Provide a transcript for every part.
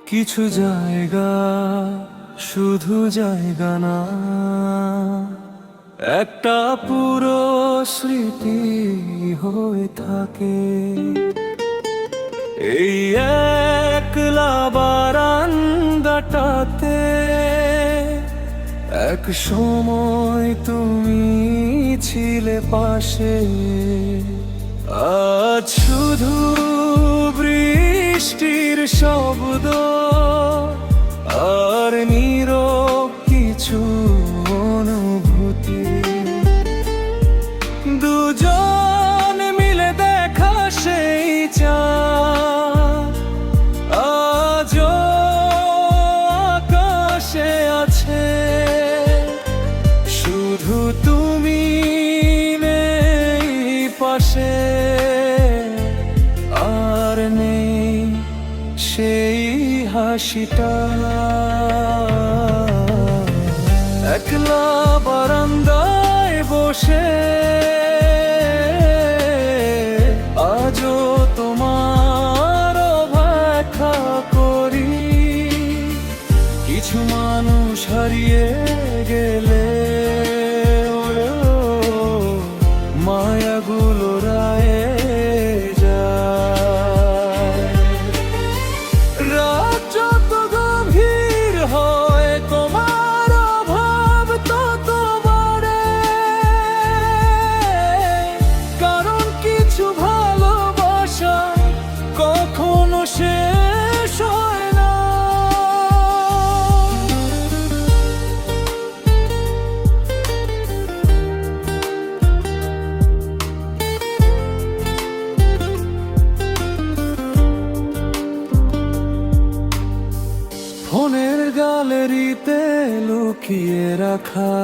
কিছু জায়গা শুধু জায়গা না, একটা পুরো স্মৃতি হয়ে থাকে। এই একলা বারান্দাটাতে এক সময় তুমি ছিলে পাশে। আজ শুধু বৃষ্টির শব্দ আর নীরব কিছু অনুভূতি, দুজন মিলে দেখা সেই চাঁদ আজও আকাশে আছে। শুধু তুমি নেই পাশে, আর নেই সেই হাসিটা। একলা বারান্দায় বসে আজও তোমার অপেক্ষা করি। কিছু মানুষ হারিয়ে গেলে মায়াগুলো রায়ে যায়। রাত যত গভীর হয় তোমার অভাব তত বাড়ে, কারণ কিছু ভালোবাসা কখনো শেষ হয় না। ফোনের গ্যালারিতে লুকিয়ে রাখা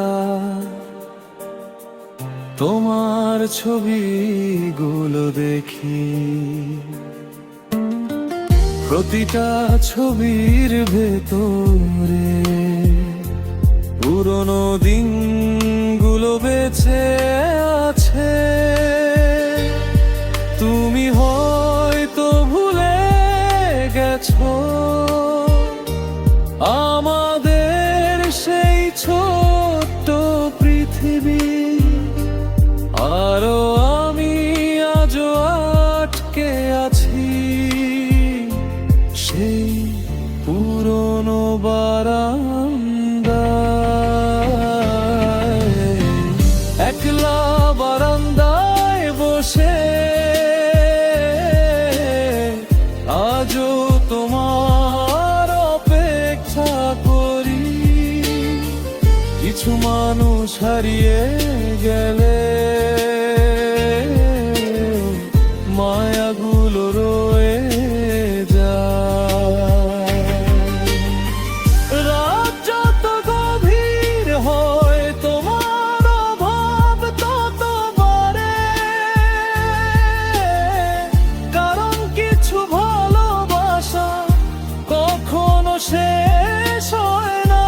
তোমার ছবিগুলো দেখি। প্রতিটা ছবির ভেতরে পুরনো দিনগুলো বেঁচে আছে। তুমি হয়তো ভুলে গেছো আমাদের সেই ছোট্ট পৃথিবী, আরো আমি আজও আটকে আছি সেই পুরনো বারান্দায়। একলা বারান্দায় বসে আজও তোমার অপেক্ষা করি। কিছু মানুষ হারিয়ে গেলে মায়াগুলো রয়ে যায়। রাত যত গভীর হয় তোমার অভাব তত বাড়ে, কারণ কিছু ভালোবাসা কখনো শেষ হয় না।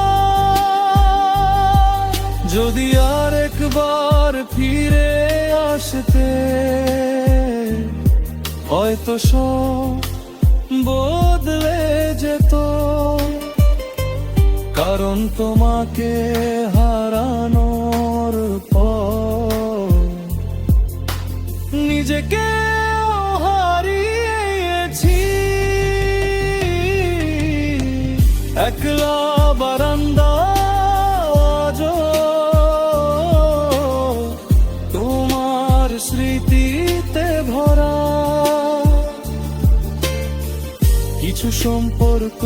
যদি আর একবার ফিরে আসতে হয়তো সব বদলে যেত, কারণ তোমাকে হারানোর পর নিজেকে হারিয়েছি। একলা বারান্দা আজও তোমার স্মৃতিতে ভরা। কিছু সম্পর্ক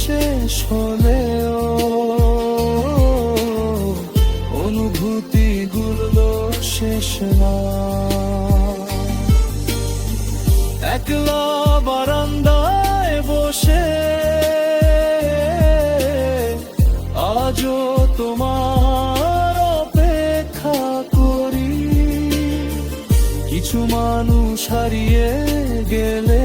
শেষ হলেও অনুভূতিগুলো শেষ না। একলা বারান্দায় বসে আজও তোমার অপেক্ষা করি। কিছু মানুষ হারিয়ে গেলে